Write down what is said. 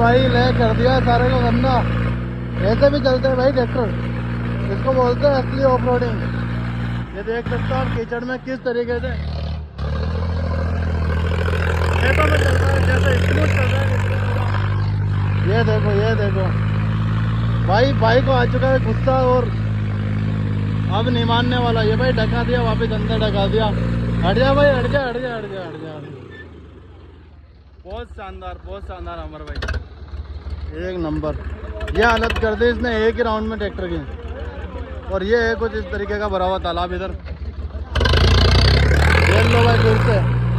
भाई ले कर दिया सारे को गंदा। ऐसे भी चलते हैं भाई ट्रैक्टर, इसको बोलते हैं असली ऑफ रोडिंग। ये देख सकते हो आप कीचड़ में किस तरीके से खेतों में चल रहा है, जैसे स्मूथ चल रहा है। ये देखो भाई को आ चुका है गुस्सा और अब नहीं मानने वाला। ये भाई ढका दिया, वापस अंदर ढका दिया। हट जा भाई, हट जा। बहुत शानदार अमर भाई, एक नंबर। ये हालत कर दी इसने एक ही राउंड में ट्रैक्टर की। और ये है कुछ इस तरीके का भरा हुआ तालाब इधर। देख लो भाई फिर से।